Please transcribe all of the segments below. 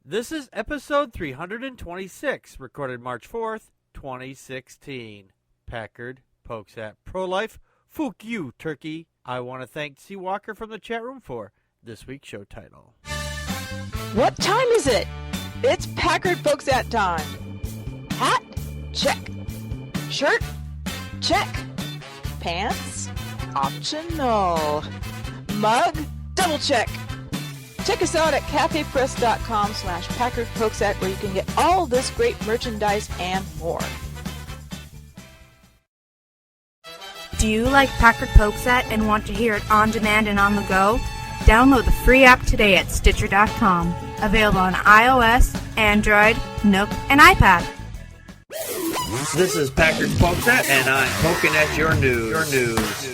This is episode 326, recorded March 4th, 2016. Packard Pokes At ProLife Fuk-U Turkey. I want to thank C. Walker from the chat room for this week's show title. What time is it? It's Packard Pokes At time. Hat? Check. Shirt? Check. Pants? Optional. Mug? Double check. Check us out at cafepress.com/PackardPokesAt where you can get all this great merchandise and more. Do you like Packard Pokes At and want to hear it on demand and on the go? Download the free app today at Stitcher.com. Available on iOS, Android, Nook, and iPad. This is Packard Pokes At, and I'm poking at your news.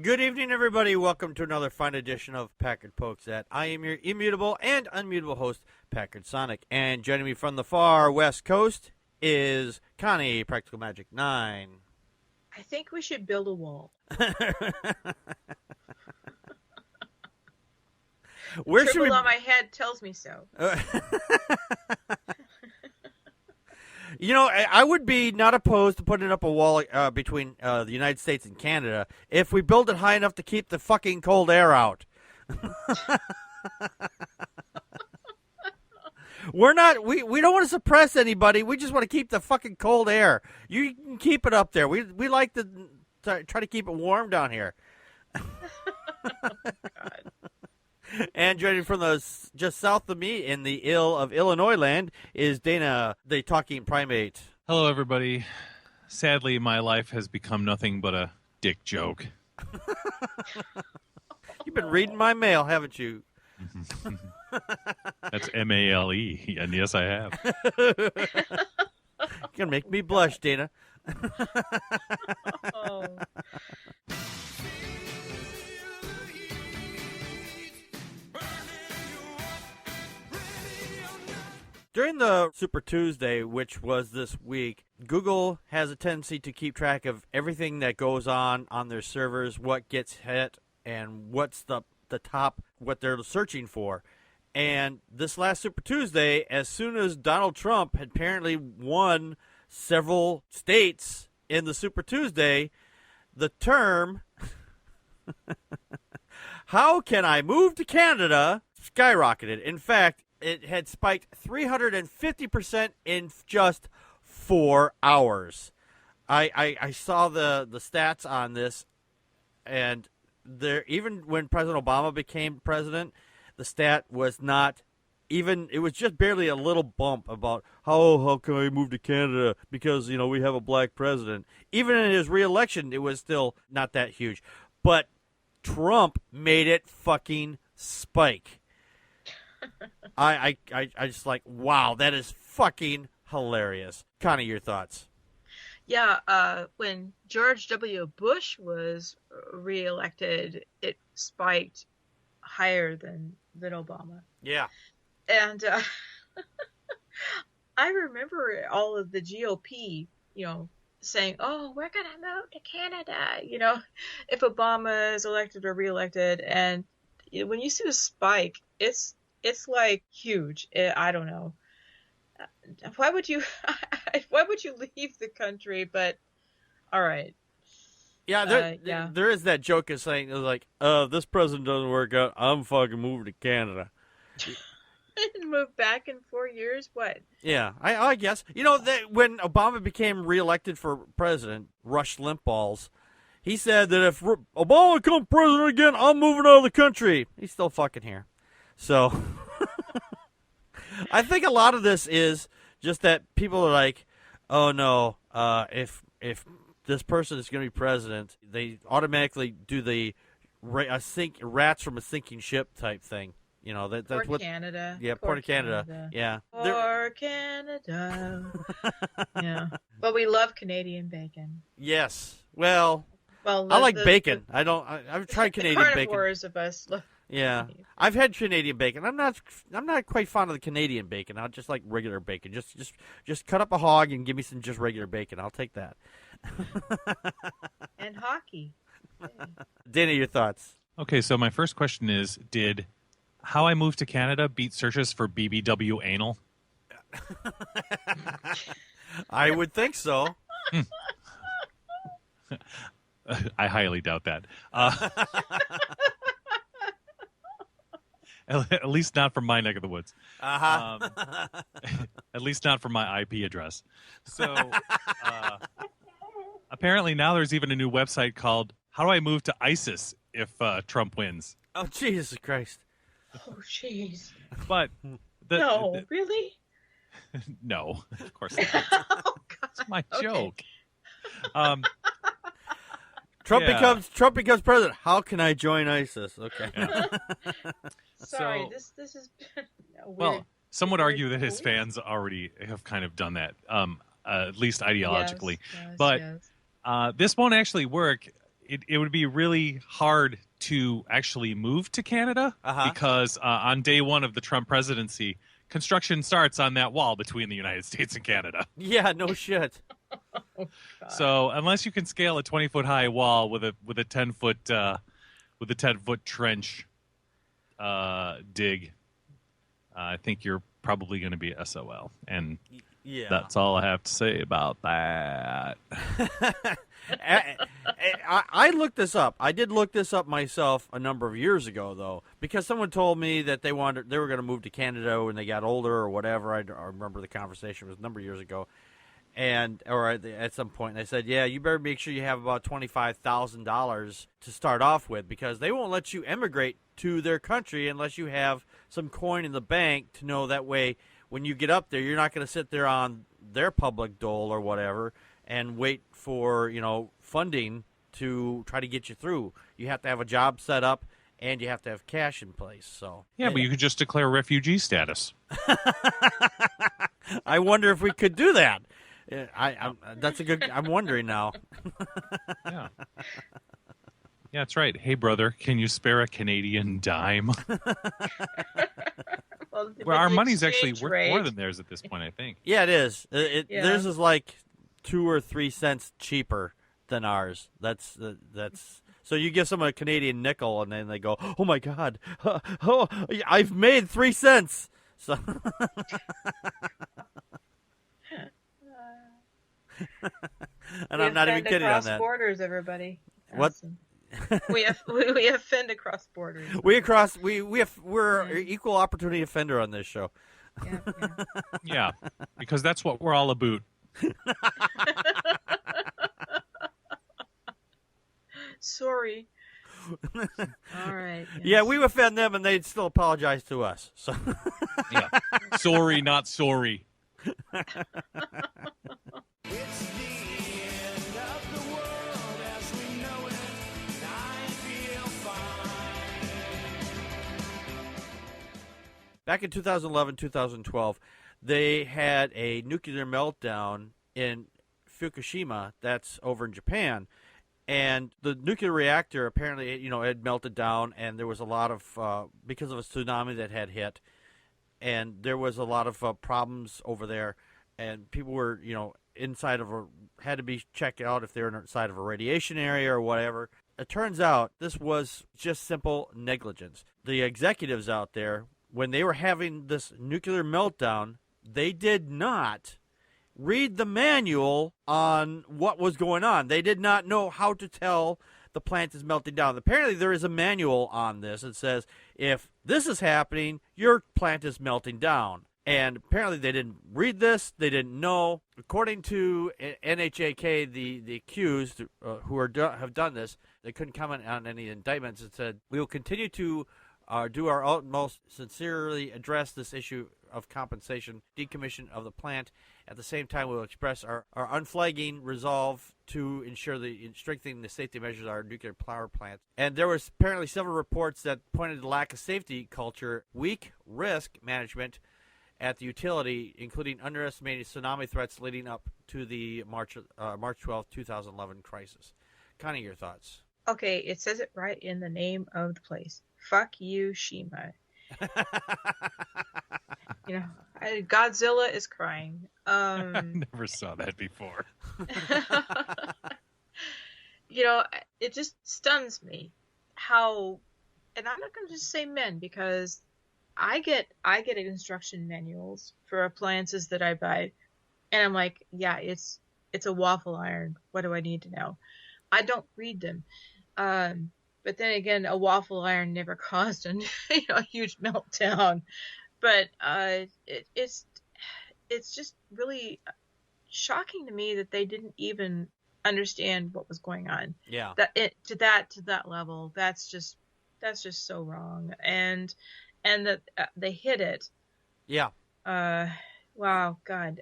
Good evening, everybody. Welcome to another fine edition of Packard Pokes At. I am your immutable and unmutable host, Packard Sonic. And joining me from the far west coast is Connie, Practical Magic 9. I think we should build a wall. Where should we... on my head tells me so. You know, I would be not opposed to putting up a wall between the United States and Canada if we build it high enough to keep the fucking cold air out. We don't want to suppress anybody. We just want to keep the fucking cold air. You can keep it up there. We like to try to keep it warm down here. Oh, God. And joining from just south of me in the Illinois land is Dana, the talking primate. Hello, everybody. Sadly, my life has become nothing but a dick joke. You've been reading my mail, haven't you? That's M-A-L-E, and yes, I have. You're going to make me blush, Dana. Oh. During the Super Tuesday, which was this week, Google has a tendency to keep track of everything that goes on their servers, what gets hit, and what's the top, what they're searching for. And this last Super Tuesday, as soon as Donald Trump had apparently won several states in the Super Tuesday, the term, "How can I move to Canada?" skyrocketed. In fact, it had spiked 350% in just 4 hours. I saw the stats on this, and there, even when President Obama became president, the stat was not even, it was just barely a little bump about how can I move to Canada because, you know, we have a black president. Even in his re-election, it was still not that huge. But Trump made it fucking spike. I just like, wow, that is fucking hilarious. Connie, your thoughts? Yeah, when George W. Bush was reelected, it spiked higher than Obama. Yeah. And I remember all of the GOP, saying, "Oh, we're going to move to Canada," if Obama is elected or reelected. And when you see a spike, it's like huge. I don't know. Why would you leave the country? But all right. Yeah, there is that joke of saying, like, this president doesn't work out, I'm fucking moving to Canada. And move back in 4 years? What? Yeah, I guess. That when Obama became reelected for president, Rush Limbaugh's, he said that if Obama becomes president again, I'm moving out of the country. He's still fucking here. So, I think a lot of this is just that people are like, oh no, if this person is going to be president, they automatically do the rats from a sinking ship type thing. That's Poor what Canada. Yeah, Poor Canada. Yeah. Poor Canada. Yeah. But we love Canadian bacon. Yes. Well, I like bacon. I've tried Canadian the bacon. carnivores of us love. Yeah, I've had Canadian bacon. I'm not quite fond of the Canadian bacon. I just like regular bacon. Just cut up a hog and give me some just regular bacon. I'll take that. And hockey. Dana, your thoughts? Okay, so my first question is, did How I Moved to Canada beat searches for BBW anal? I would think so. I highly doubt that. At least not from my neck of the woods. At least not from my IP address. So apparently now there's even a new website called How Do I Move to ISIS if Trump wins? Oh, Jesus Christ. Oh, jeez. But Really? No, of course not. Oh, God. It's my Okay. joke. Trump becomes president. How can I join ISIS? Okay. Yeah. Sorry, So- this has been a weird. Well, some would weird argue that his week. fans already have kind of done that, at least ideologically. Yes, But yes. this won't actually work. It would be really hard to actually move to Canada because on day one of the Trump presidency, construction starts on that wall between the United States and Canada. Yeah, no shit. So unless you can scale a 20-foot high wall with a 10-foot trench dig, I think you're probably going to be SOL. And Yeah. that's all I have to say about that. I looked this up. I did look this up myself a number of years ago, though, because someone told me that they were going to move to Canada when they got older or whatever. I remember the conversation was a number of years ago, or at some point, and they said, "Yeah, you better make sure you have about $25,000 to start off with, because they won't let you emigrate to their country unless you have some coin in the bank to know that way." When you get up there, you're not going to sit there on their public dole or whatever and wait for, funding to try to get you through. You have to have a job set up, and you have to have cash in place. So Yeah, but you could just declare refugee status. I wonder if we could do that. I'm wondering now. Yeah. Yeah, that's right. Hey, brother, can you spare a Canadian dime? Well, Well, our the money's actually exchange worth rate- more than theirs at this point, I think. Yeah, it is. Yeah. Theirs is like 2 or 3 cents cheaper than ours. That's so you give someone a Canadian nickel, and then they go, "Oh my God, oh, I've made 3 cents." So. And I'm not even offend kidding on across that. borders, everybody. What? Awesome. we offend across borders. We're equal opportunity offender on this show. Yeah, yeah. Yeah, because that's what we're all about. Sorry. All right. Yes. Yeah, we offend them, and they'd still apologize to us. So. Yeah. Sorry, not sorry. Back in 2011, 2012, they had a nuclear meltdown in Fukushima, that's over in Japan. And the nuclear reactor apparently, had melted down, and there was a lot of, because of a tsunami that had hit, and there was a lot of problems over there, and people were, inside of had to be checked out if they were inside of a radiation area or whatever. It turns out this was just simple negligence. The executives out there, when they were having this nuclear meltdown, they did not read the manual on what was going on. They did not know how to tell the plant is melting down. Apparently there is a manual on this that says, if this is happening, your plant is melting down. And apparently they didn't read this. They didn't know. According to NHAK, the accused who have done this, they couldn't comment on any indictments. It said, "We will continue to do our utmost, sincerely address this issue of compensation, decommission of the plant. At the same time, we will express our unflagging resolve to ensure strengthening the safety measures of our nuclear power plants." And there was apparently several reports that pointed to the lack of safety culture, weak risk management at the utility, including underestimating tsunami threats leading up to the March 12, 2011 crisis. Connie, your thoughts? Okay, it says it right in the name of the place. Fuck you, Shima. Godzilla is crying. I never saw that before. It just stuns me how, and I'm not going to just say men, because I get instruction manuals for appliances that I buy, and I'm like, yeah, it's a waffle iron. What do I need to know? I don't read them. But then again, a waffle iron never caused a huge meltdown. But it's just really shocking to me that they didn't even understand what was going on. Yeah. To that level, that's just so wrong. And that they hid it. Yeah. Wow, God.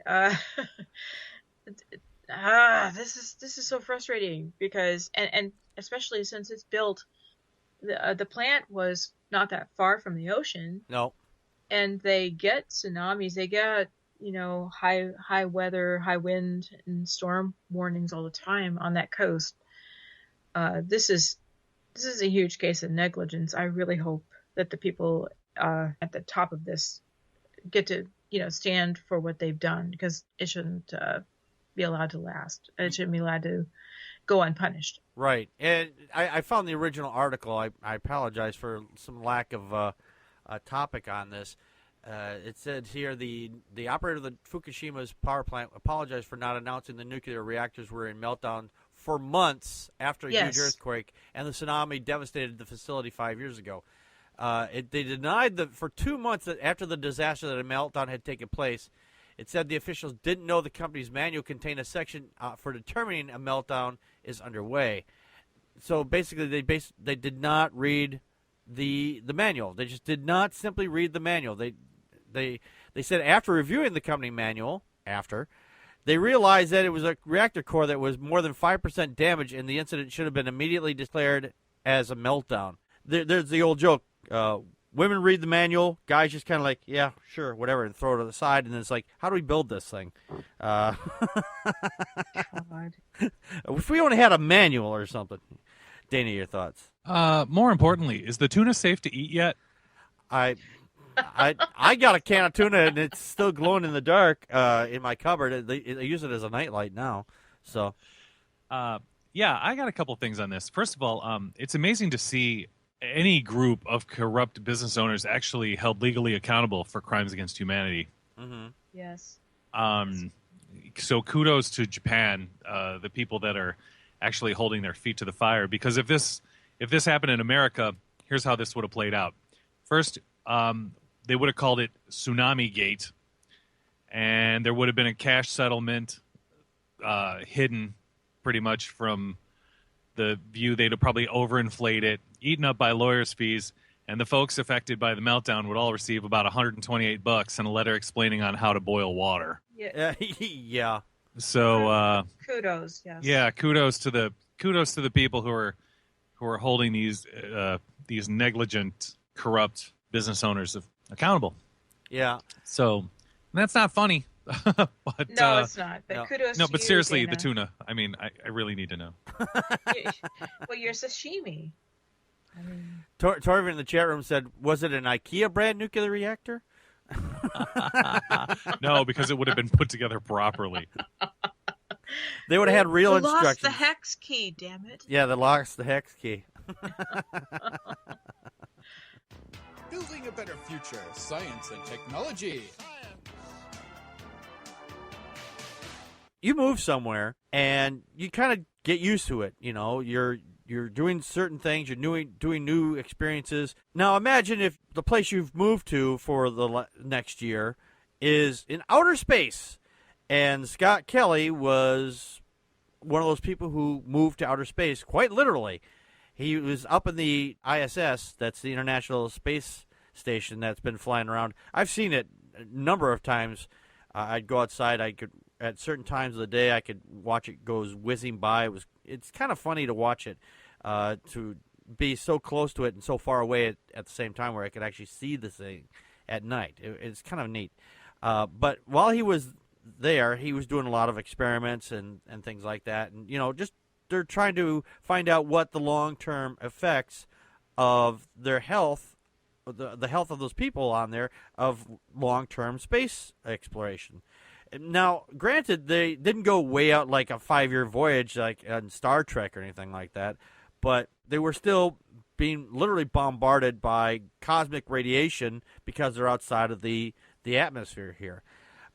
This is so frustrating, because and especially since it's built, the plant was not that far from the ocean. No. And they get tsunamis, they get high weather, high wind, and storm warnings all the time on that coast. This is a huge case of negligence. I really hope that the people at the top of this get to stand for what they've done, because it shouldn't be allowed to last. It shouldn't be allowed to go unpunished. Right. And I found the original article. I apologize for some lack of a topic on this. It said here the operator of the Fukushima's power plant apologized for not announcing the nuclear reactors were in meltdown for months after a huge earthquake, and the tsunami devastated the facility 5 years ago. They denied that for 2 months after the disaster that a meltdown had taken place. It said the officials didn't know the company's manual contained a section for determining a meltdown is underway. So basically, they did not read the manual. They just did not simply read the manual. They said after reviewing the company manual, they realized that it was a reactor core that was more than 5% damaged, and the incident should have been immediately declared as a meltdown. There's the old joke. Women read the manual, guys just kind of like, yeah, sure, whatever, and throw it to the side, and then it's like, how do we build this thing? God. If we only had a manual or something. Dana, your thoughts? More importantly, is the tuna safe to eat yet? I got a can of tuna, and it's still glowing in the dark in my cupboard. They use it as a nightlight now. So, yeah, I got a couple things on this. First of all, it's amazing to see any group of corrupt business owners actually held legally accountable for crimes against humanity. mm-hmm. Yes. So kudos to Japan, the people that are actually holding their feet to the fire. Because if this happened in America, here's how this would have played out. First, they would have called it Tsunami Gate, and there would have been a cash settlement hidden pretty much from the view. They'd have probably overinflate it, eaten up by lawyers' fees, and the folks affected by the meltdown would all receive about $128 and a letter explaining on how to boil water. Yeah. Yeah. So Kudos. Yes. yeah, kudos to the people who are holding these negligent, corrupt business owners accountable. Yeah. So that's not funny. But, No, it's not. But no. kudos No, to but you, seriously, Dana. the tuna. I mean, I really need to know. Well, you're sashimi. I mean, Torvin in the chat room said, was it an IKEA brand nuclear reactor? No, because it would have been put together properly. They would have had real you instructions. lost the hex key, damn it. Yeah, they lost the hex key. Building a better future, science and technology. You move somewhere and you kind of get used to it. You know, you're doing certain things. You're doing new experiences. Now, imagine if the place you've moved to for the next year is in outer space, and Scott Kelly was one of those people who moved to outer space, quite literally. He was up in the ISS, that's the International Space Station that's been flying around. I've seen it a number of times. I'd go outside. At certain times of the day, I could watch it go whizzing by. It's kind of funny to watch it, to be so close to it and so far away at the same time where I could actually see the thing at night. It's kind of neat. But while he was there, he was doing a lot of experiments and things like that. And, just they're trying to find out what the long-term effects of their health, the health of those people on there, of long-term space exploration. Now, granted, they didn't go way out like a 5-year voyage like on Star Trek or anything like that, but they were still being literally bombarded by cosmic radiation because they're outside of the atmosphere here.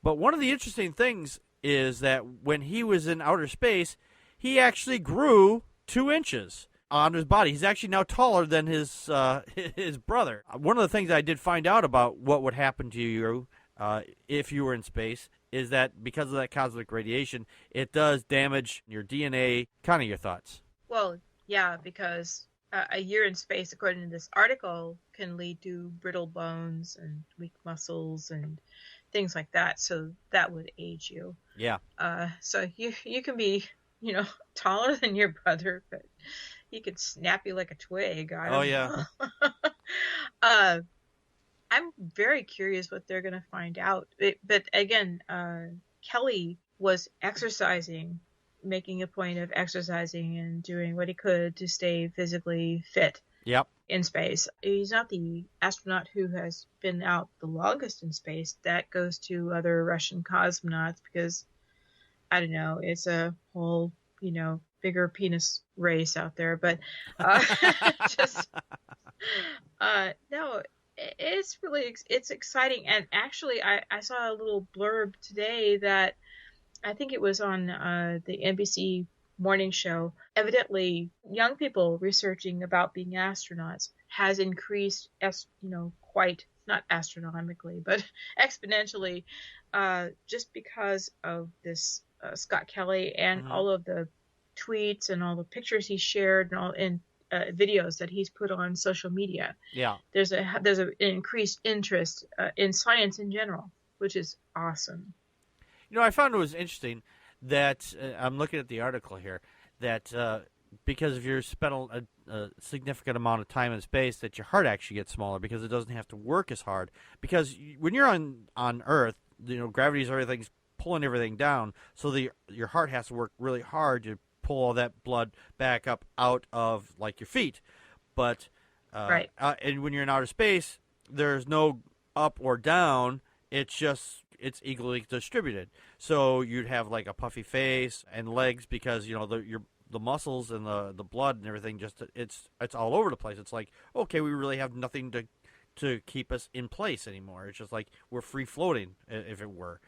But one of the interesting things is that when he was in outer space, he actually grew 2 inches on his body. He's actually now taller than his brother. One of the things I did find out about what would happen to you if you were in space is that because of that cosmic radiation, it does damage your DNA. Kind of your thoughts. Well, yeah, because a year in space, according to this article, can lead to brittle bones and weak muscles and things like that. So that would age you. Yeah. So you can be, taller than your brother, but he could snap you like a twig. I don't know. I'm very curious what they're going to find out. But again, Kelly was exercising, making a point of exercising and doing what he could to stay physically fit. Yep. In space. He's not the astronaut who has been out the longest in space. That goes to other Russian cosmonauts because, I don't know, it's a whole, bigger penis race out there. But no, it's exciting. And actually, I saw a little blurb today that I think it was on the NBC morning show. Evidently, young people researching about being astronauts has increased, quite, not astronomically, but exponentially, just because of this Scott Kelly and all of the tweets and all the pictures he shared and videos that he's put on social media. Yeah. There's an increased interest in science in general, which is awesome. I found it was interesting that I'm looking at the article here that because if you're spent a significant amount of time in space, that your heart actually gets smaller because it doesn't have to work as hard. Because when you're on Earth, gravity's everything's pulling everything down, so your heart has to work really hard to pull all that blood back up out of like your feet. But right. And when you're in outer space, there's no up or down. It's equally distributed. So you'd have like a puffy face and legs because the muscles and the blood and everything it's all over the place. It's like, okay, we really have nothing to keep us in place anymore. It's just like we're free floating, if it were.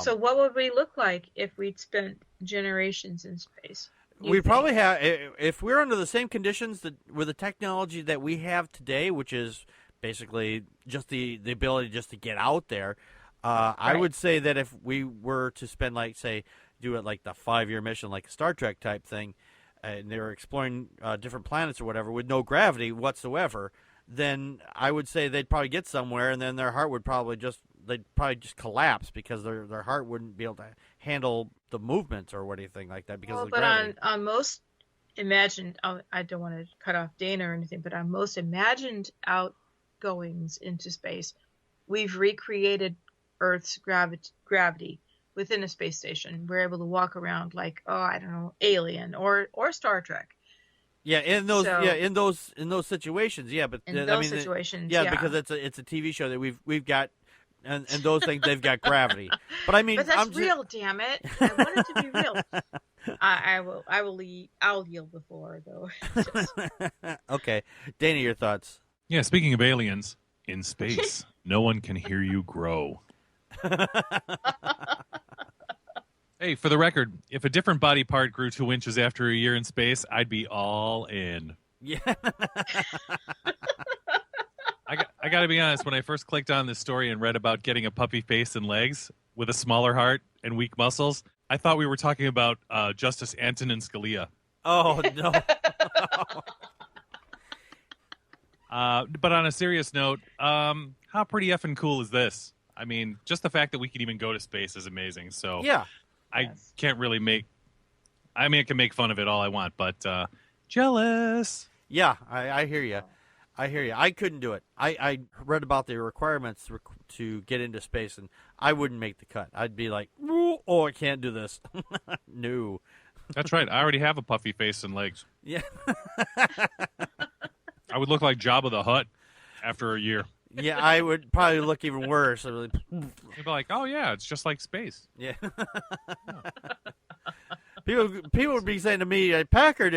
So what would we look like if we'd spent generations in space? We probably have, if we're under the same conditions with the technology that we have today, which is basically just the ability just to get out there. Right. I would say that if we were to spend, like, say, do it like the 5-year mission, like a Star Trek type thing, and they were exploring different planets or whatever with no gravity whatsoever, then I would say they'd probably get somewhere, and then their heart would probably just collapse because their heart wouldn't be able to handle the movements or anything like that because of the gravity. But on most imagined, I don't want to cut off Dana or anything, but on most imagined outgoings into space, we've recreated Earth's gravity within a space station. We're able to walk around like, I don't know, Alien or Star Trek. Yeah, in those situations, yeah, but situations, because it's a TV show that we've got, and those things they've got gravity. But I mean, but that's real, damn it! I want it to be real. I'll yield the floor though. Okay, Dana, your thoughts? Yeah, speaking of aliens in space, no one can hear you grow. Hey, for the record, if a different body part grew 2 inches after a year in space, I'd be all in. Yeah. I got to be honest, when I first clicked on this story and read about getting a puffy face and legs with a smaller heart and weak muscles, I thought we were talking about Justice Antonin Scalia. Oh, no. But on a serious note, how pretty effing cool is this? I mean, just the fact that we can even go to space is amazing. So yeah. I can't really I can make fun of it all I want, but jealous. Yeah, I hear you. I couldn't do it. I read about the requirements to get into space, and I wouldn't make the cut. I'd be like, I can't do this. No. That's right. I already have a puffy face and legs. Yeah. I would look like Jabba the Hutt after a year. Yeah, I would probably look even worse. You'd be like, oh, yeah, it's just like space. Yeah. People would be saying to me, Packard,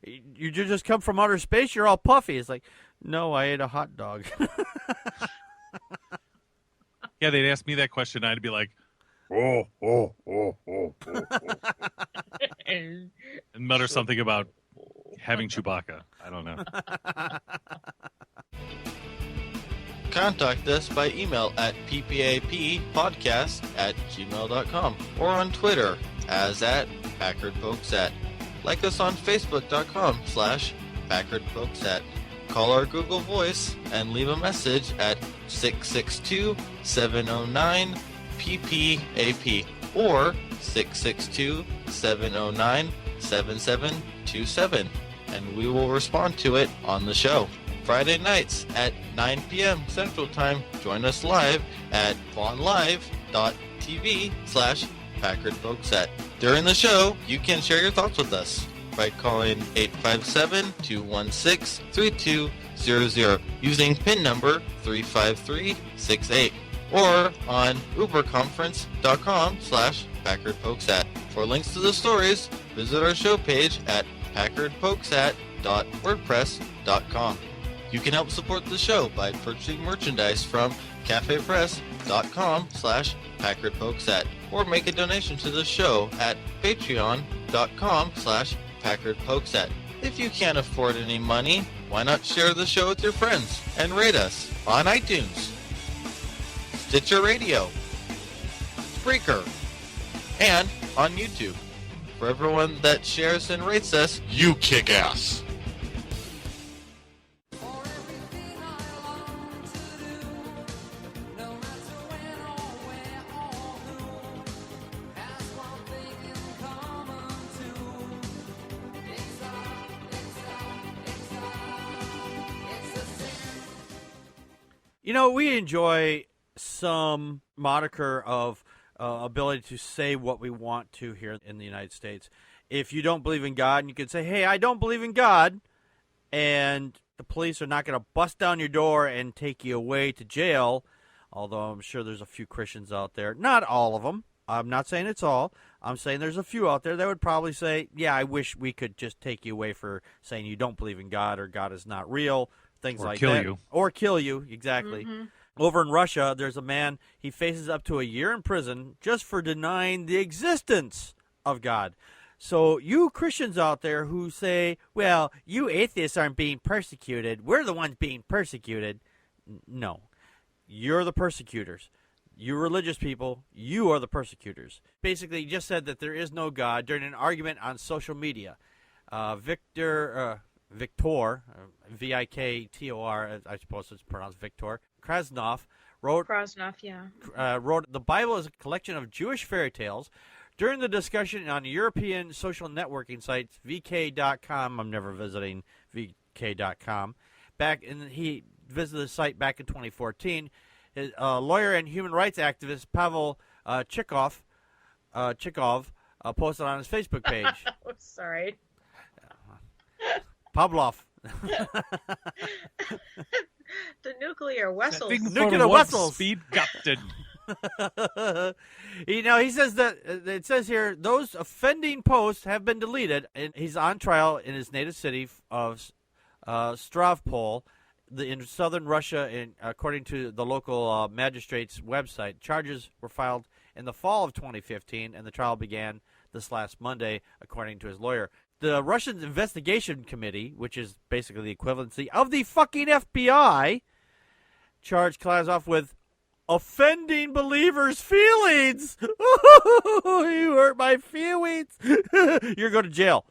You just come from outer space. You're all puffy. It's like, no, I ate a hot dog. Yeah, they'd ask me that question. I'd be like, and mutter something about having Chewbacca. I don't know. Contact us by email at ppappodcast@gmail.com or on Twitter as at Packard Pokes At. Like us on Facebook.com/Packard Pokes At. Call our Google Voice and leave a message at 662-709-PPAP or 662-709-7727, and we will respond to it on the show. Friday nights at 9 p.m. Central Time. Join us live at vonlive.tv/Packard Pokes At. During the show, you can share your thoughts with us by calling 857-216-3200 using PIN number 35368 or on uberconference.com/Packard Pokes At. For links to the stories, visit our show page at packardpokesat.wordpress.com. You can help support the show by purchasing merchandise from cafepress.com/Packard Pokes At or make a donation to the show at patreon.com/Packard Pokes At. If you can't afford any money, why not share the show with your friends and rate us on iTunes, Stitcher Radio, Spreaker, and on YouTube. For everyone that shares and rates us, you kick ass. You know, we enjoy some moniker of ability to say what we want to here in the United States. If you don't believe in God, you can say, hey, I don't believe in God, and the police are not going to bust down your door and take you away to jail, although I'm sure there's a few Christians out there. Not all of them. I'm not saying it's all. I'm saying there's a few out there that would probably say, yeah, I wish we could just take you away for saying you don't believe in God or God is not real. Things like that. Or kill you. Or kill you, exactly. Mm-hmm. Over in Russia, there's a man, he faces up to a year in prison just for denying the existence of God. So you Christians out there who say, well, you atheists aren't being persecuted, we're the ones being persecuted. No. You're the persecutors. You religious people, you are the persecutors. Basically, he just said that there is no God during an argument on social media. Viktor, V-I-K-T-O-R, I suppose it's pronounced Viktor, Krasnov, wrote, the Bible is a collection of Jewish fairy tales. During the discussion on European social networking sites, VK.com, I'm never visiting VK.com, he visited the site back in 2014. His lawyer and human rights activist Pavel Chikov posted on his Facebook page. Oh, sorry. Pavlov. The nuclear vessels. Nuclear vessels. Speed Captain. He says that it says here those offending posts have been deleted, and he's on trial in his native city of Stavropol, in southern Russia. And according to the local magistrate's website, charges were filed in the fall of 2015, and the trial began this last Monday, according to his lawyer. The Russian Investigation Committee, which is basically the equivalency of the fucking FBI, charged Klazov with offending believers' feelings. You hurt my feelings. You're going to jail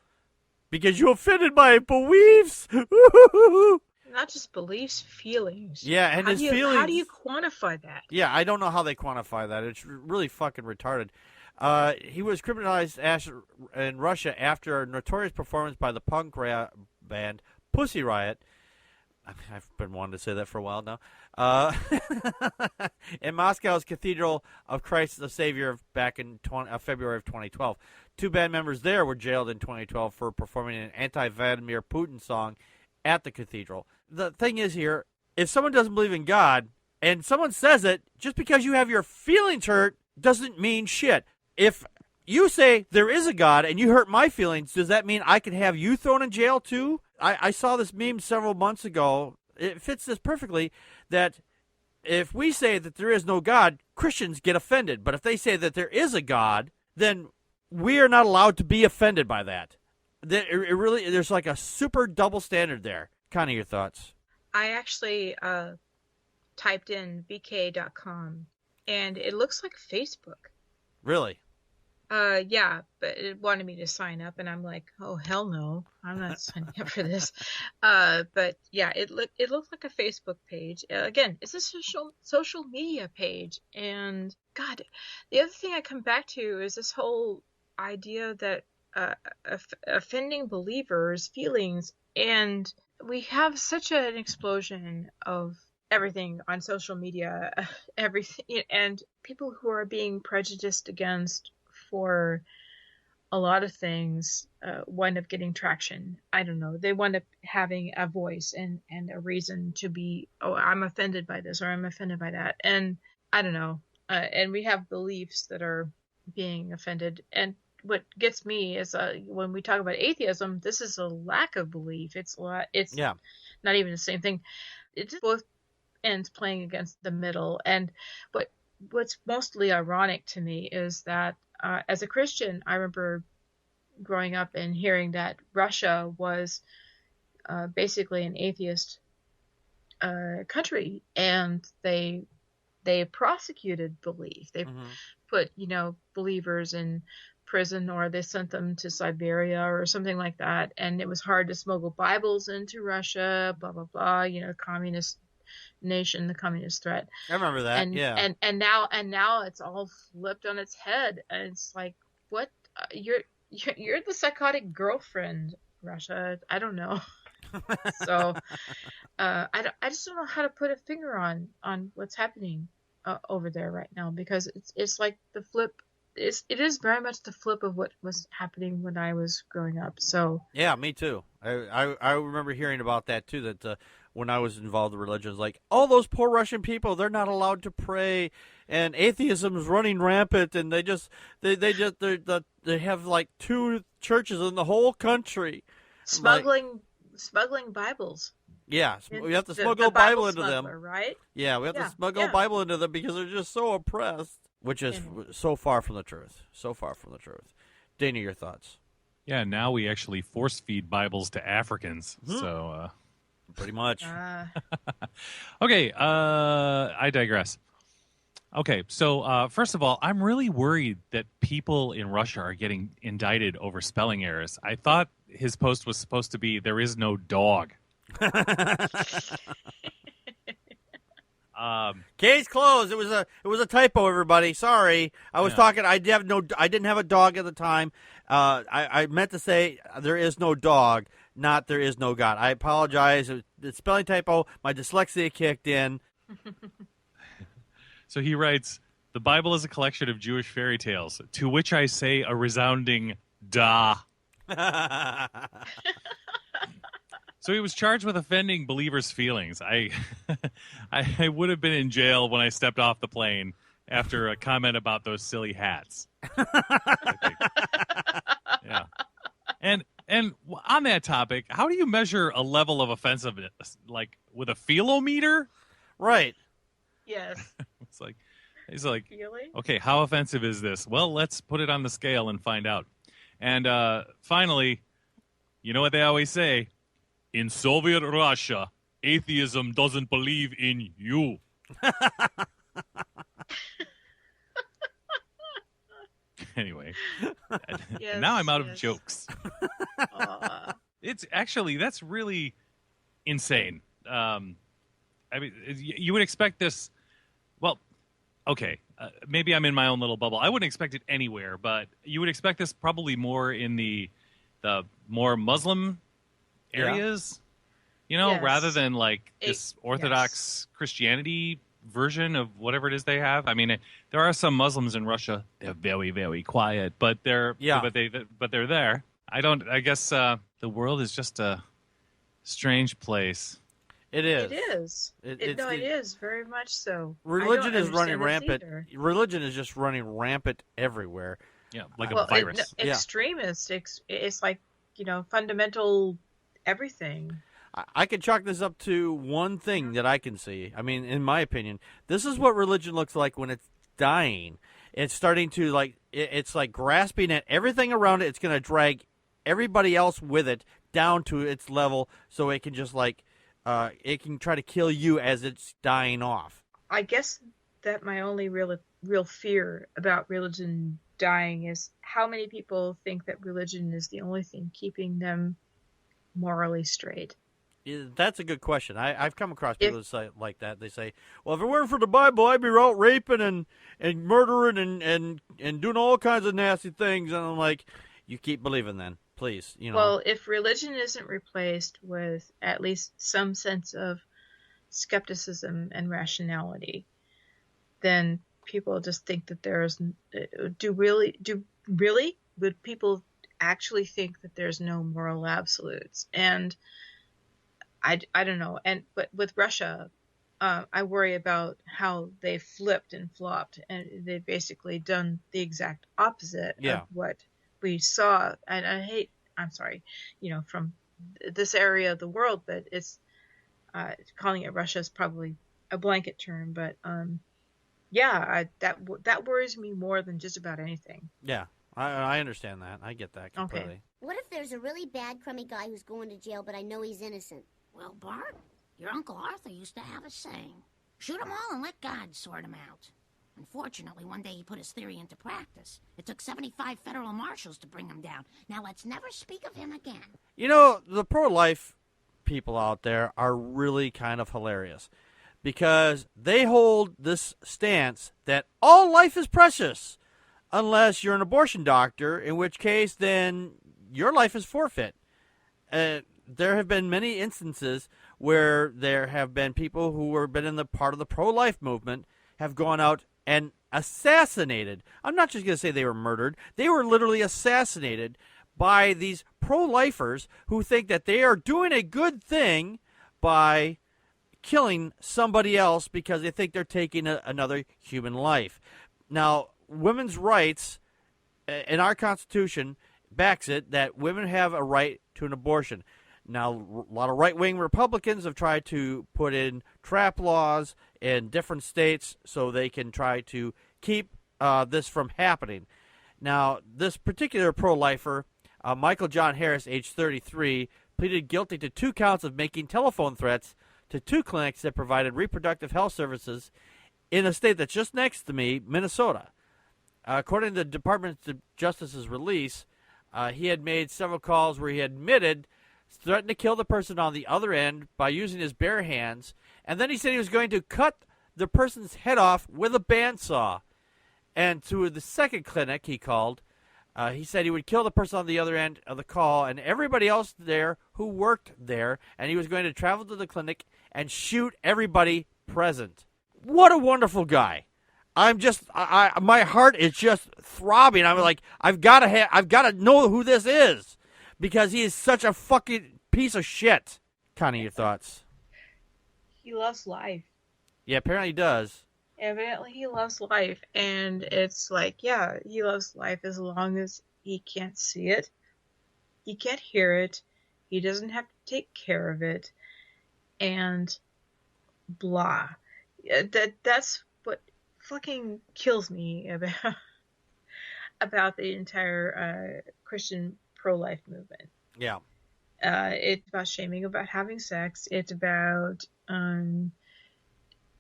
because you offended my beliefs. Not just beliefs, feelings. Yeah, and his feelings. How do you quantify that? Yeah, I don't know how they quantify that. It's really fucking retarded. He was criminalized in Russia after a notorious performance by the punk band Pussy Riot. I've been wanting to say that for a while now. In Moscow's Cathedral of Christ the Savior back in February of 2012. Two band members there were jailed in 2012 for performing an anti-Vladimir Putin song at the cathedral. The thing is here, if someone doesn't believe in God and someone says it, just because you have your feelings hurt doesn't mean shit. If you say there is a God and you hurt my feelings, does that mean I can have you thrown in jail too? I saw this meme several months ago. It fits this perfectly, that if we say that there is no God, Christians get offended. But if they say that there is a God, then we are not allowed to be offended by that. There's like a super double standard there. Kind of your thoughts. I actually typed in vk.com, and it looks like Facebook. Really? Yeah, but it wanted me to sign up, and I'm like, oh hell no, I'm not signing up for this. But yeah, it looked like a Facebook page. Again, it's a social media page, and God, the other thing I come back to is this whole idea that offending believers' feelings, and we have such an explosion of everything on social media, everything, and people who are being prejudiced against for a lot of things wind up getting traction. I don't know. They wind up having a voice and a reason to be, oh, I'm offended by this or I'm offended by that. And I don't know. And we have beliefs that are being offended. And what gets me is when we talk about atheism, this is a lack of belief. It's not even the same thing. It's both ends playing against the middle. And what's mostly ironic to me is that as a Christian, I remember growing up and hearing that Russia was basically an atheist country, and they prosecuted belief. They put believers in prison, or they sent them to Siberia or something like that, and it was hard to smuggle Bibles into Russia. Blah blah blah. Communist nation, the communist threat. I remember that. And now it's all flipped on its head, and it's like, what? You're the psychotic girlfriend, Russia. I don't know. So I just don't know how to put a finger on what's happening over there right now, because it's like the flip. It is very much the flip of what was happening when I was growing up. So yeah, me too. I remember hearing about that too. That when I was involved in religion, it's like, all those poor Russian people, they're not allowed to pray, and atheism is running rampant, and they have like 2 churches in the whole country. Smuggling Bibles. Yeah, we have to smuggle a Bible into them, right? Yeah, we have to smuggle a Bible into them because they're just so oppressed, which is so far from the truth. So far from the truth. Dana, your thoughts? Yeah, now we actually force feed Bibles to Africans. So, pretty much. Okay, I digress. Okay, so first of all, I'm really worried that people in Russia are getting indicted over spelling errors. I thought his post was supposed to be, there is no dog. Case closed. It was a typo, everybody. Sorry. I was talking. I didn't have a dog at the time. I meant to say there is no dog, not there is no God. I apologize. The spelling typo. My dyslexia kicked in. So he writes, the Bible is a collection of Jewish fairy tales, to which I say a resounding da. So he was charged with offending believers' feelings. I would have been in jail when I stepped off the plane after a comment about those silly hats. Yeah. And on that topic, how do you measure a level of offensiveness? Like with a feelometer? Right. Yes. He's like, really? Okay, how offensive is this? Well, let's put it on the scale and find out. And finally, you know what they always say? In Soviet Russia, atheism doesn't believe in you. Anyway, now I'm out of jokes. It's actually, that's really insane. I mean, you would expect this. Well, okay, maybe I'm in my own little bubble. I wouldn't expect it anywhere, but you would expect this probably more in the more Muslim areas, rather than like this Orthodox Christianity version of whatever it is they have. I mean, there are some Muslims in Russia. They're very, very quiet, but they're there. I guess the world is just a strange place. It is. It is. It is very much so. Religion is running rampant. Religion is just running rampant everywhere. Yeah, like well, a virus. extremist. It's like, fundamental everything. I can chalk this up to one thing that I can see. I mean, in my opinion, this is what religion looks like when it's dying. It's starting to it's like grasping at everything around it. It's going to drag everybody else with it down to its level, so it can just it can try to kill you as it's dying off. I guess that my only real fear about religion dying is how many people think that religion is the only thing keeping them morally straight. That's a good question. I've come across people that say like that. They say, well, if it weren't for the Bible, I'd be out raping and murdering and doing all kinds of nasty things. And I'm like, you keep believing then, please. Well, if religion isn't replaced with at least some sense of skepticism and rationality, then people just think that there's would people actually think that there's no moral absolutes? And I don't know. But with Russia, I worry about how they flipped and flopped, and they've basically done the exact opposite of what we saw. And I'm sorry, from this area of the world, but it's calling it Russia is probably a blanket term, but that worries me more than just about anything. Yeah, I understand that. I get that completely. Okay. What if there's a really bad, crummy guy who's going to jail, but I know he's innocent? Well, Bart, your Uncle Arthur used to have a saying, shoot 'em all and let God sort 'em out. Unfortunately, one day he put his theory into practice. It took 75 federal marshals to bring him down. Now let's never speak of him again. The pro-life people out there are really kind of hilarious because they hold this stance that all life is precious unless you're an abortion doctor, in which case then your life is forfeit. There have been many instances where there have been people who have been in the part of the pro-life movement have gone out and assassinated. I'm not just going to say they were murdered. They were literally assassinated by these pro-lifers who think that they are doing a good thing by killing somebody else because they think they're taking another human life. Now, women's rights in our Constitution backs it that women have a right to an abortion. Now, a lot of right-wing Republicans have tried to put in trap laws in different states so they can try to keep this from happening. Now, this particular pro-lifer, Michael John Harris, age 33, pleaded guilty to 2 counts of making telephone threats to 2 clinics that provided reproductive health services in a state that's just next to me, Minnesota. According to the Department of Justice's release, he had made several calls where he admitted threatened to kill the person on the other end by using his bare hands, and then he said he was going to cut the person's head off with a bandsaw. And to the second clinic he called, he said he would kill the person on the other end of the call and everybody else there who worked there, and he was going to travel to the clinic and shoot everybody present. What a wonderful guy. My heart is just throbbing. I'm like, I've got to know who this is because he is such a fucking piece of shit. Connie, your thoughts? He loves life. Yeah, apparently he does. Evidently he loves life, and it's like, yeah, he loves life as long as he can't see it, he can't hear it, he doesn't have to take care of it, and blah. That's what fucking kills me about the entire Christian pro-life movement. Yeah. It's about shaming about having sex. It's about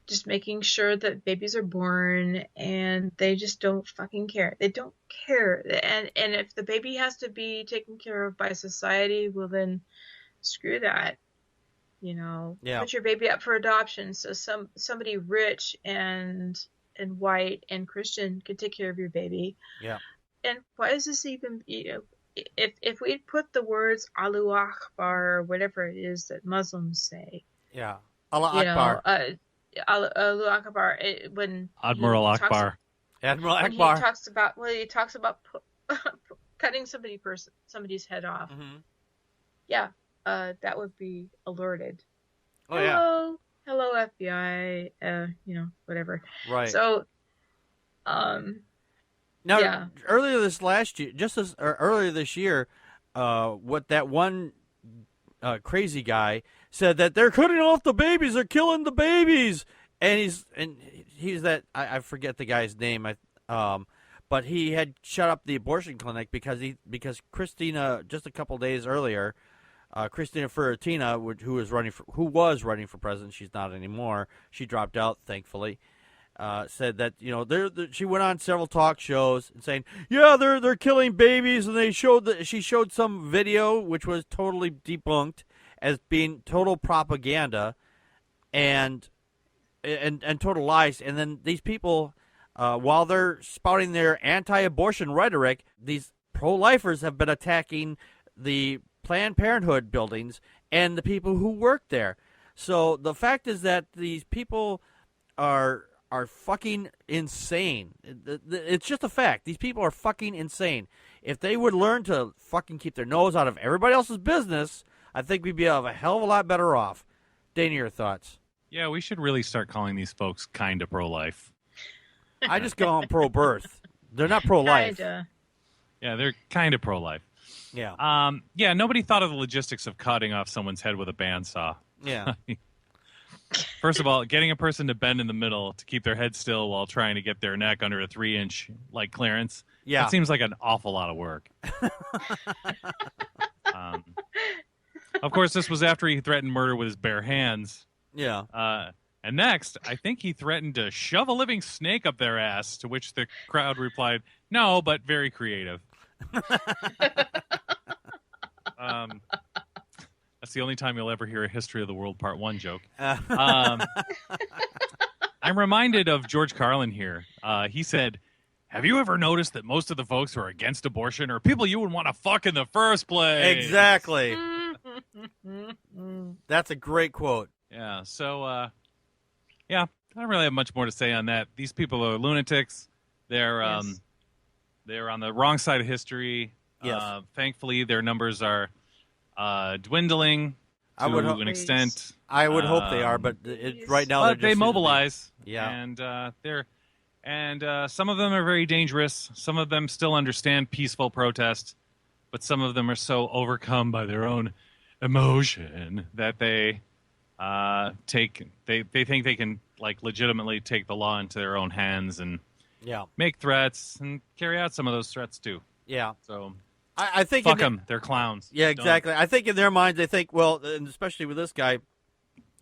just making sure that babies are born, and they just don't fucking care. They don't care. And if the baby has to be taken care of by society, well then screw that. Yeah. Put your baby up for adoption so somebody rich and white and Christian can take care of your baby. Yeah. And why is this even, if we put the words Allahu Akbar or whatever it is that Muslims say. Yeah. Allah Akbar. Allahu Akbar, when Admiral Akbar. Admiral when Akbar. he talks about cutting somebody's head off. Mm-hmm. Yeah, that would be alerted. Oh, Hello FBI, whatever. Right. So, Now, Yeah. earlier this year, what that one crazy guy said that they're cutting off the babies, they're killing the babies, and he's that I forget the guy's name, but he had shut up the abortion clinic because Christina, just a couple days earlier, Christina Ferratina, who was running for president, she's not anymore. She dropped out, thankfully. Said that she went on several talk shows and saying, yeah, they're killing babies, and she showed some video which was totally debunked as being total propaganda and total lies. And then these people, while they're spouting their anti-abortion rhetoric, these pro-lifers have been attacking the Planned Parenthood buildings and the people who work there. So the fact is that these people are fucking insane. It's just a fact. These people are fucking insane. If they would learn to fucking keep their nose out of everybody else's business, I think we'd be a hell of a lot better off. Dana, your thoughts? Yeah, we should really start calling these folks kind of pro-life. I just call them pro-birth. They're not pro-life. Kinda. Yeah, they're kind of pro-life. Yeah. Yeah, nobody thought of the logistics of cutting off someone's head with a bandsaw. Yeah. First of all, getting a person to bend in the middle to keep their head still while trying to get their neck under a 3-inch clearance. Yeah. That seems like an awful lot of work. Of course, this was after he threatened murder with his bare hands. Yeah. And next, I think he threatened to shove a living snake up their ass, to which the crowd replied, no, but very creative. That's the only time you'll ever hear a History of the World Part 1 joke. I'm reminded of George Carlin here. He said, have you ever noticed that most of the folks who are against abortion are people you would want to fuck in the first place? Exactly. That's a great quote. Yeah, so, yeah, I don't really have much more to say on that. These people are lunatics. They're they're on the wrong side of history. Yes. Thankfully, their numbers are dwindling to an extent. I would hope they are, but right now they mobilize. Yeah, and some of them are very dangerous. Some of them still understand peaceful protest, but some of them are so overcome by their own emotion that they think they can legitimately take the law into their own hands and make threats and carry out some of those threats too. Yeah. So I think fuck them. They're clowns. Yeah, exactly. I think in their minds they think, well, and especially with this guy,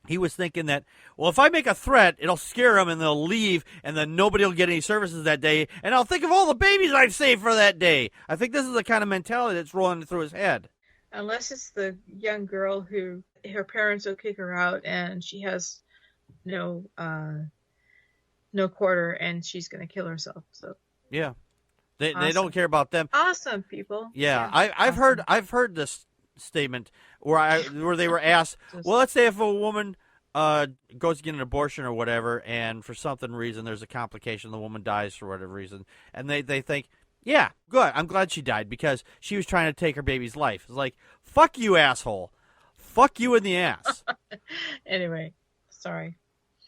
he was thinking that, well, if I make a threat, it'll scare them and they'll leave, and then nobody will get any services that day, and I'll think of all the babies I've saved for that day. I think this is the kind of mentality that's rolling through his head. Unless it's the young girl who her parents will kick her out and she has no quarter and she's going to kill herself. So yeah, they awesome. don't care about them. Awesome people. Yeah, I've heard this statement where they were asked, well, let's say if a woman goes to get an abortion or whatever, and for something reason there's a complication, the woman dies for whatever reason, and they think, yeah, good, I'm glad she died because she was trying to take her baby's life. It's like, fuck you, asshole. Fuck you in the ass. Anyway, sorry.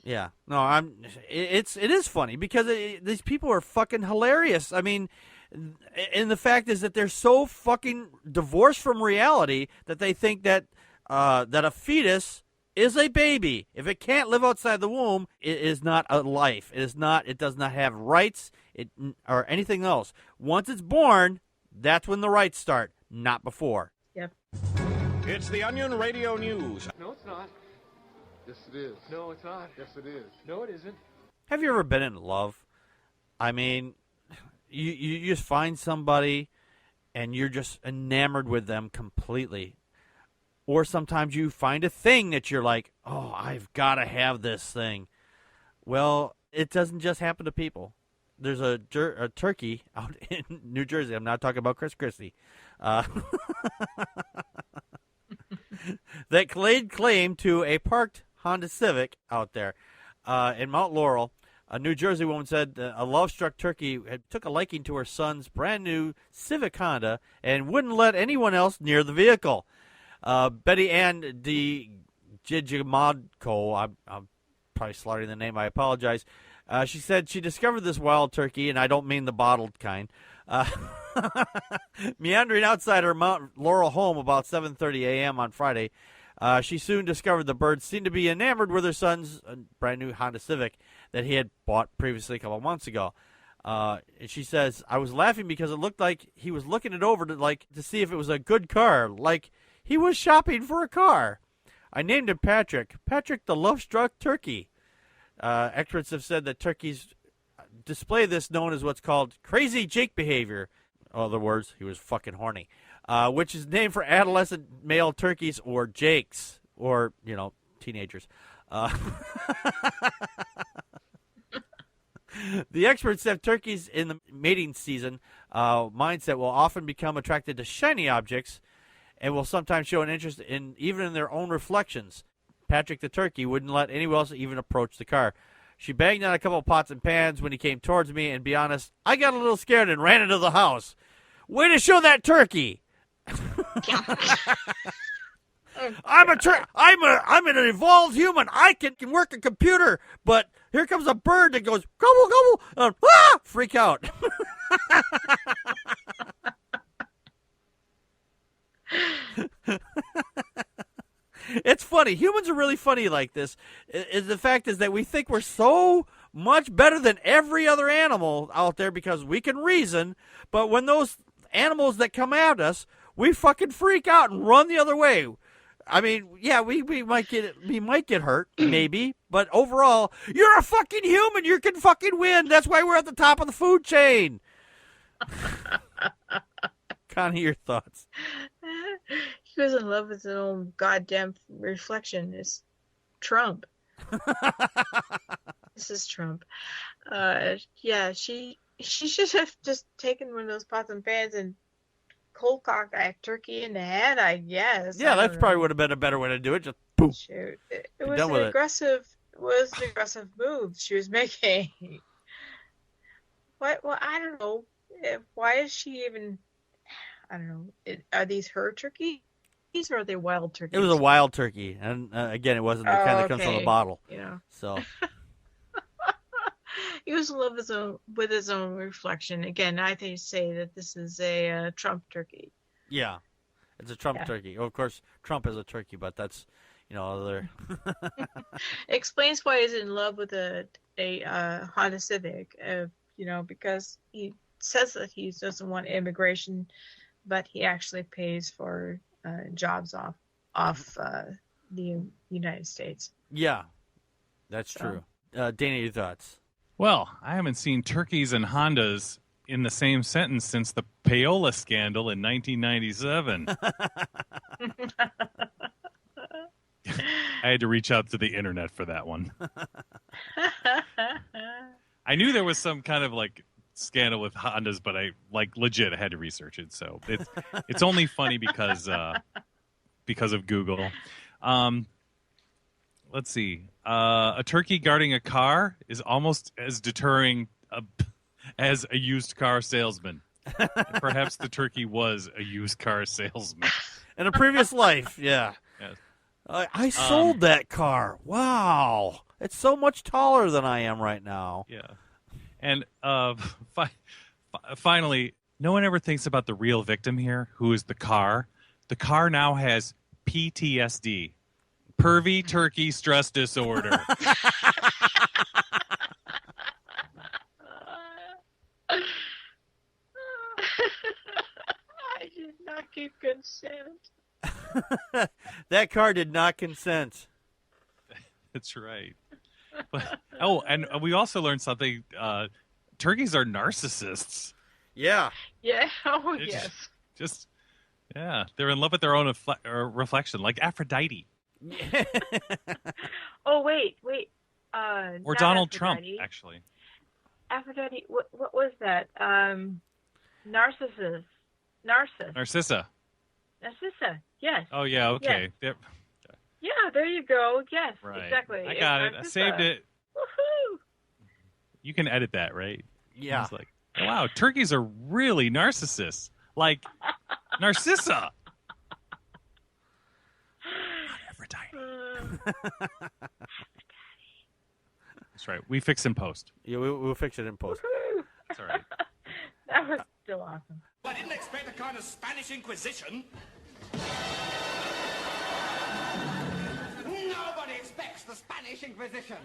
Yeah, no, it is funny because these people are fucking hilarious. I mean, and the fact is that they're so fucking divorced from reality that they think that that a fetus is a baby. If it can't live outside the womb, it is not a life. It is not. It does not have rights or anything else. Once it's born, that's when the rights start, not before. Yep. It's the Onion Radio News. No, it's not. Yes, it is. No, it's not. Yes, it is. No, it isn't. Have you ever been in love? I mean, you just find somebody and you're just enamored with them completely. Or sometimes you find a thing that you're like, oh, I've got to have this thing. Well, it doesn't just happen to people. There's a turkey out in New Jersey. I'm not talking about Chris Christie. That laid claim to a parked Honda Civic out there in Mount Laurel. A New Jersey woman said a love-struck turkey took a liking to her son's brand-new Civic Honda and wouldn't let anyone else near the vehicle. Betty Ann DiGiacomo, I'm probably slaughtering the name. I apologize. She said she discovered this wild turkey, and I don't mean the bottled kind, meandering outside her Mount Laurel home about 7:30 a.m. on Friday. She soon discovered the bird seemed to be enamored with her son's brand new Honda Civic that he had bought previously a couple of months ago. And she says, I was laughing because it looked like he was looking it over to see if it was a good car, like he was shopping for a car. I named him Patrick the love-struck turkey. Experts have said that turkeys display this known as what's called crazy Jake behavior. In other words, he was fucking horny. Which is named for adolescent male turkeys or jakes or, teenagers. The experts said turkeys in the mating season mindset will often become attracted to shiny objects and will sometimes show an interest even in their own reflections. Patrick the turkey wouldn't let anyone else even approach the car. She banged on a couple of pots and pans when he came towards me, and be honest, I got a little scared and ran into the house. Way to show that turkey! I'm an evolved human. I can work a computer, but here comes a bird that goes gobble gobble. Freak out. It's funny. Humans are really funny like this. The fact is that we think we're so much better than every other animal out there because we can reason, but when those animals that come at us, we fucking freak out and run the other way. I mean, yeah, we might get hurt, maybe, but overall, you're a fucking human. You can fucking win. That's why we're at the top of the food chain. Connie, your thoughts? He was in love with his own goddamn reflection. It's Trump. This is Trump. Yeah, she should have just taken one of those pots and pans and cold cocked that turkey in the head, I guess. Yeah, that probably would have been a better way to do it. Just boom. Shoot. It was an aggressive move she was making. What? Well, I don't know. Why is she even? I don't know. Are these her turkeys or are they wild turkeys? It was a wild turkey, and again, it wasn't the kind that comes from a bottle. So. He was in love with his own reflection. Again, I think say that this is a Trump turkey. Yeah, it's a Trump turkey. Of course, Trump is a turkey, but that's other. Explains why he's in love with a Honda Civic. Because he says that he doesn't want immigration, but he actually pays for jobs off the United States. Yeah, that's true. Dana, your thoughts? Well, I haven't seen turkeys and Hondas in the same sentence since the payola scandal in 1997. I had to reach out to the internet for that one. I knew there was some kind of scandal with Hondas, but I legit had to research it. So it's only funny because of Google. Let's see. A turkey guarding a car is almost as deterring as a used car salesman. Perhaps the turkey was a used car salesman. In a previous life, yeah. Yes. I sold that car. Wow. It's so much taller than I am right now. Yeah. And finally, no one ever thinks about the real victim here, who is the car. The car now has PTSD. Pervy turkey stress disorder. I did not give consent. That car did not consent. That's right. But, and we also learned something. Turkeys are narcissists. Yeah. Yeah. Oh, yes. They're in love with their own reflection, like Aphrodite. Oh, wait. Or Donald Trump, actually. Aphrodite, what was that? Narcissa. Narcissa, yes. Oh, yeah, okay. Yes. Yeah, there you go. Yes, right. Exactly. I got it. I saved it. Woohoo! You can edit that, right? Yeah. It's like, wow, turkeys are really narcissists. Like Narcissa. That's right. We fix in post. Yeah, we'll fix it in post. That's all right. That was still awesome. I didn't expect a kind of Spanish Inquisition. Nobody expects the Spanish Inquisition.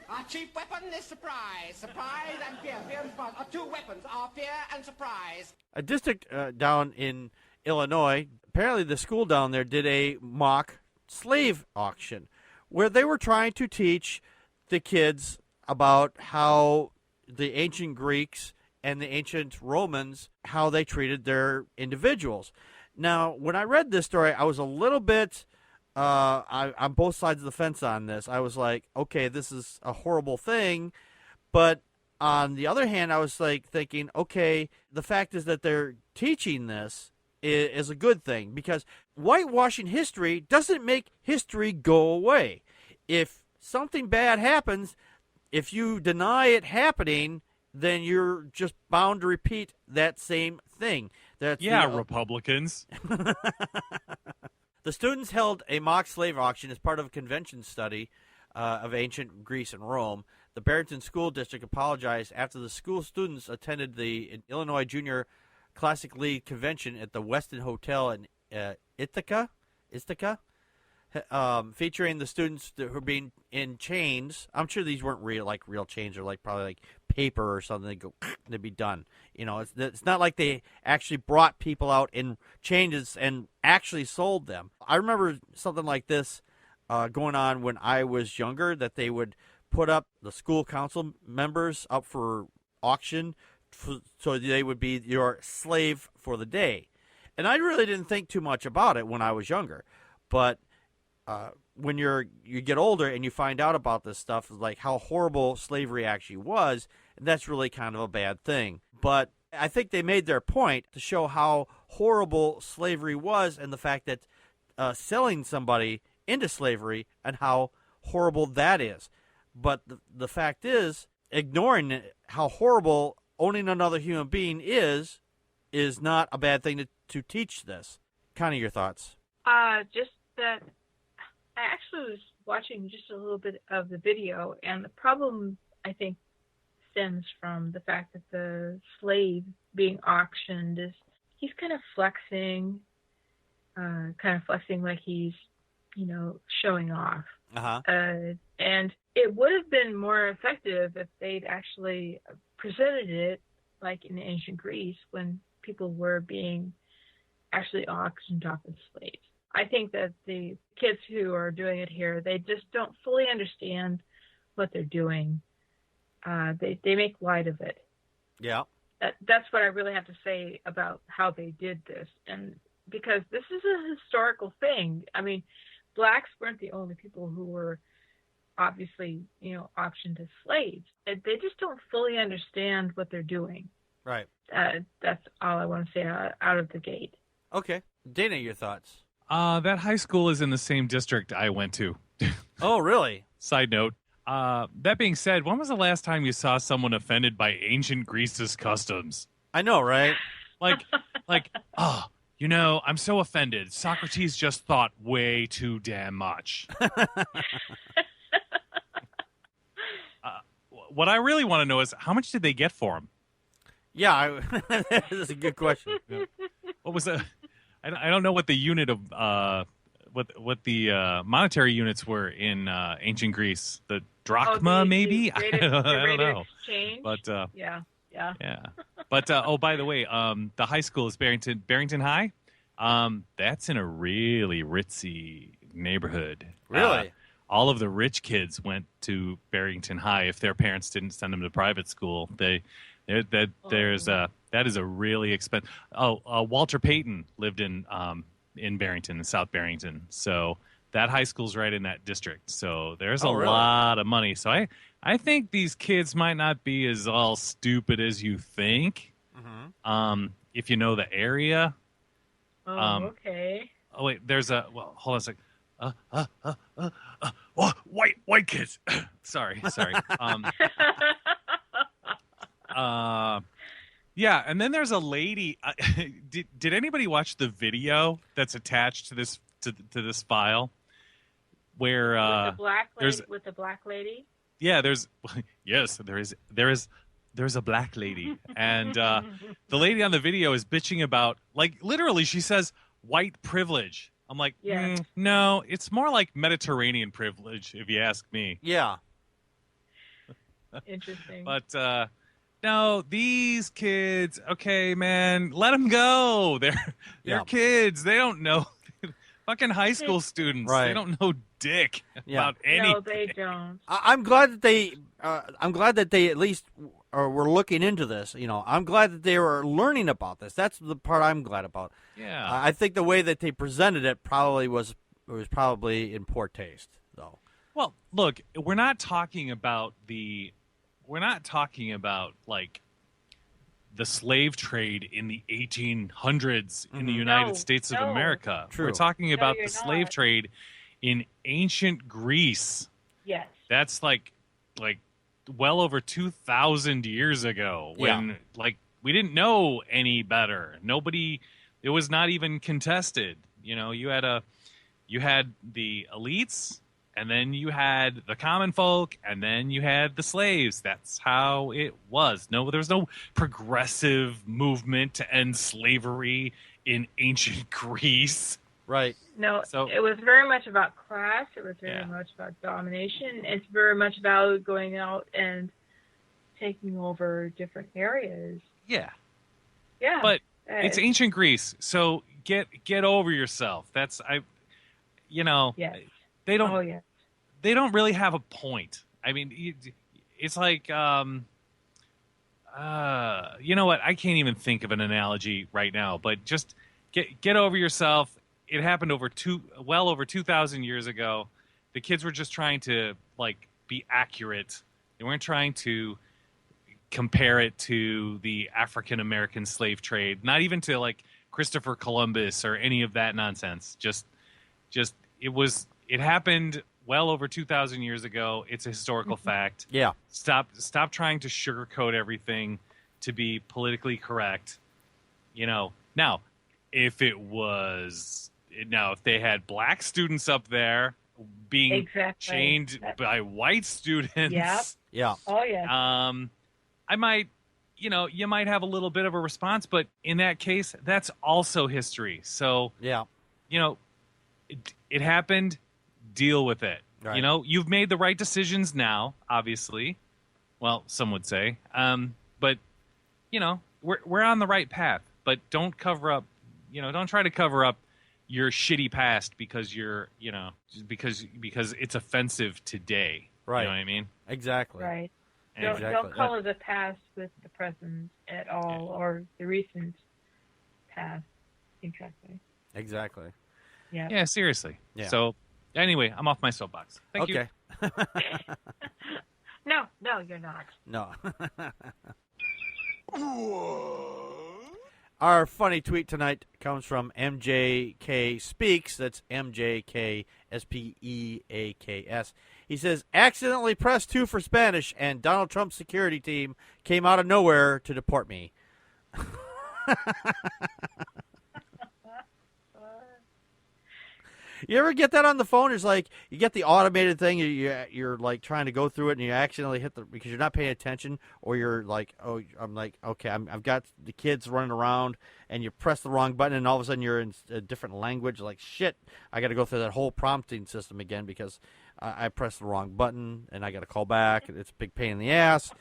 Our chief weapon is surprise. Surprise and fear. Fear and surprise. Our two weapons are fear and surprise. A district down in Illinois, apparently the school down there did a mock slave auction where they were trying to teach the kids about how the ancient Greeks and the ancient Romans, how they treated their individuals. Now, when I read this story, I was a little bit on both sides of the fence on this. I was like, okay, this is a horrible thing. But on the other hand, I was like thinking, okay, the fact is that they're teaching this is a good thing, because whitewashing history doesn't make history go away. If something bad happens, if you deny it happening, then you're just bound to repeat that same thing. That's Republicans. The students held a mock slave auction as part of a convention study of ancient Greece and Rome. The Barrington School District apologized after the school students attended the Illinois Junior Classic League convention at the Westin Hotel in Ithaca, featuring the students who were being in chains. I'm sure these weren't real chains, or probably like paper or something. They go, they'd be done. It's not like they actually brought people out in chains and actually sold them. I remember something like this going on when I was younger, that they would put up the school council members up for auction so they would be your slave for the day. And I really didn't think too much about it when I was younger. But when you get older and you find out about this stuff, like how horrible slavery actually was, that's really kind of a bad thing. But I think they made their point to show how horrible slavery was, and the fact that selling somebody into slavery and how horrible that is. But the fact is, ignoring how horrible owning another human being is not a bad thing to teach this. Kind of your thoughts. Just that I actually was watching just a little bit of the video, and the problem, I think, stems from the fact that the slave being auctioned he's kind of flexing like he's, showing off. Uh-huh. And it would have been more effective if they'd actually presented it like in ancient Greece, when people were being actually auctioned off as slaves. I think that the kids who are doing it here, they just don't fully understand what they're doing. They make light of it. Yeah. That's what I really have to say about how they did this. And because this is a historical thing. I mean, blacks weren't the only people who were obviously, auctioned as slaves. They just don't fully understand what they're doing. Right. That's all I want to say out of the gate. Okay. Dana, your thoughts? That high school is in the same district I went to. Oh, really? Side note. That being said, when was the last time you saw someone offended by ancient Greece's customs? I know, right? I'm so offended. Socrates just thought way too damn much. What I really want to know is, how much did they get for him? Yeah, that's a good question. Yeah. What was that? I don't know what the unit of what the monetary units were in ancient Greece. The drachma, maybe. I don't know. Exchange? But yeah. But by the way, the high school is Barrington High. That's in a really ritzy neighborhood. Really? All of the rich kids went to Barrington High if their parents didn't send them to private school. That is a really expensive. Walter Payton lived in Barrington, in South Barrington. So that high school's right in that district. So there's a lot of money. So I think these kids might not be as all stupid as you think. Mm-hmm. If you know the area. Okay. Oh wait, hold on a second. White kids. sorry. Yeah, and then there's a lady. Did anybody watch the video that's attached to this file? Where with the black lady? yeah, there's a black lady, and the lady on the video is bitching about, like, literally she says white privilege. I'm like, no, it's more like Mediterranean privilege, if you ask me. Yeah. Interesting. But no, these kids, okay, man, let them go. They're kids. They don't know. Fucking high school students. Right. They don't know dick about anything. No, they don't. I'm glad that they. I'm glad that they at least were looking into this. You know, I'm glad that they were learning about this. That's the part I'm glad about. Yeah. I think the way that they presented it was probably in poor taste, though. Well, look, we're not talking about like the slave trade in the 1800s in the United States of America. True. We're talking about the you're slave not. trade in ancient Greece. Yes. That's like well over 2,000 years ago, when like we didn't know any better. It was not even contested. You know, you had the elites, and then you had the common folk, and then you had the slaves. That's how it was. No, there was no progressive movement to end slavery in ancient Greece. Right. No, So- it was very much about class. It was very much about domination. It's very much about going out and taking over different areas. Yeah. Yeah. But it's ancient Greece, so get over yourself. Yes. They don't. Oh, yes. They don't really have a point. I mean, it's like, you know what? I can't even think of an analogy right now. But just get over yourself. It happened well over 2,000 years ago. The kids were just trying to like be accurate. They weren't trying to compare it to the African American slave trade. Not even to like Christopher Columbus or any of that nonsense. Just it happened well over 2,000 years ago. It's a historical fact. Yeah. Stop trying to sugarcoat everything to be politically correct. You know, now, if they had black students up there being chained by white students. Yep. Yeah. Oh, yeah. I might, you might have a little bit of a response, but in that case, that's also history. So, Yeah. It happened. Deal with it. Right. You've made the right decisions now, obviously. Well, some would say. But, we're on the right path. But don't cover up, don't try to cover up your shitty past because because it's offensive today. Right. You know what I mean? Exactly. Right. Exactly. Don't color the past with the present at all, or the recent past. Exactly. Exactly. Yeah. Yeah, seriously. Yeah. So, anyway, I'm off my soapbox. Thank you. Okay. No, you're not. No. Our funny tweet tonight comes from MJK Speaks. That's MJK Speaks. He says, accidentally pressed 2 for Spanish, and Donald Trump's security team came out of nowhere to deport me. You ever get that on the phone? It's like you get the automated thing. You're like trying to go through it, and you accidentally hit because you're not paying attention, or you're like, oh, I'm like, okay, I've got the kids running around, and you press the wrong button, and all of a sudden you're in a different language. Like shit, I got to go through that whole prompting system again because I pressed the wrong button, and I got to call back. It's a big pain in the ass.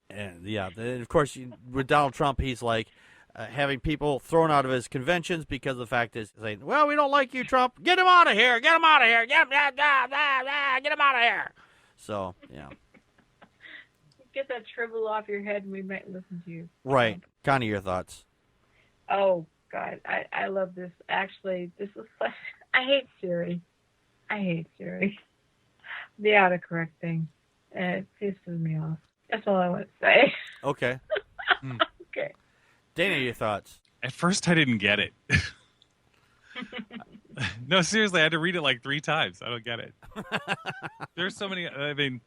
And yeah, then of course with Donald Trump, he's like. Having people thrown out of his conventions because of the fact is saying, well, we don't like you, Trump. Get him out of here. Get him out of here. Get him out of here. So, yeah. Get that triple off your head and we might listen to you. Right. Kind of your thoughts. Oh, God. I love this. Actually, this is I hate Siri. The autocorrect thing. It pisses me off. That's all I want to say. Okay. Okay. Dana, your thoughts? At first, I didn't get it. No, seriously, I had to read it like 3 times. I don't get it. There's so many. I mean,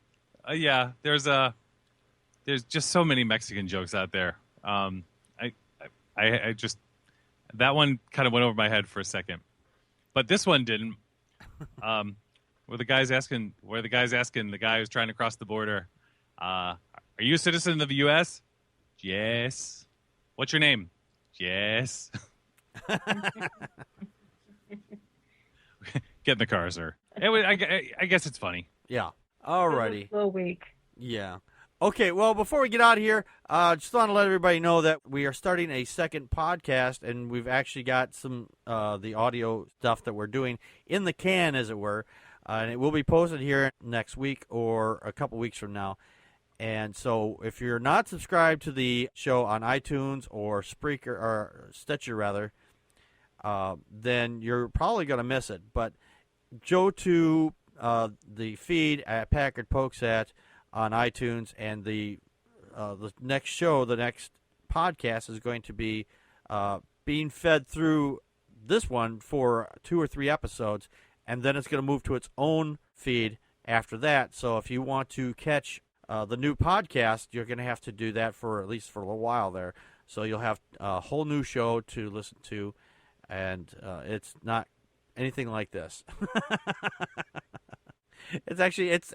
yeah, there's just so many Mexican jokes out there. I just that one kind of went over my head for a second, but this one didn't. where the guy's asking the guy who's trying to cross the border, "Are you a citizen of the U.S.?" "Yes." "What's your name?" "Yes." Get in the car, sir. I guess it's funny. Yeah. Alrighty. Slow week. Yeah. Okay, well, before we get out of here, just want to let everybody know that we are starting a second podcast, and we've actually got some the audio stuff that we're doing in the can, as it were, and it will be posted here next week or a couple weeks from now. And so if you're not subscribed to the show on iTunes or Spreaker, or Stitcher, rather, then you're probably going to miss it. But go to the feed at Packard Pokes At on iTunes, and the next show, the next podcast, is going to be being fed through this one for 2 or 3 episodes, and then it's going to move to its own feed after that. So if you want to catch the new podcast, you're going to have to do that for at least for a little while there. So you'll have a whole new show to listen to, and it's not anything like this. It's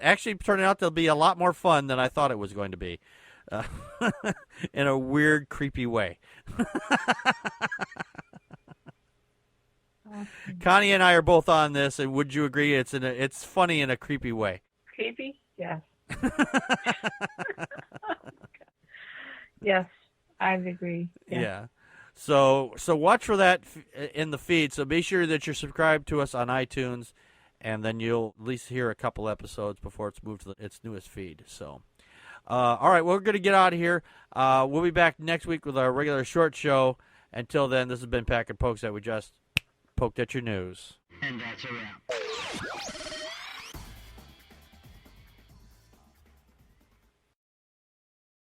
actually turning out to be a lot more fun than I thought it was going to be, in a weird, creepy way. Connie and I are both on this, and would you agree it's funny in a creepy way? Creepy? Yes. Yes, I agree. Yes. Yeah. So watch for that in the feed. So be sure that you're subscribed to us on iTunes, and then you'll at least hear a couple episodes before it's moved to its newest feed. So, all right, we're going to get out of here. We'll be back next week with our regular short show. Until then, this has been Packard Pokes At. We just poked at your news. And that's a wrap.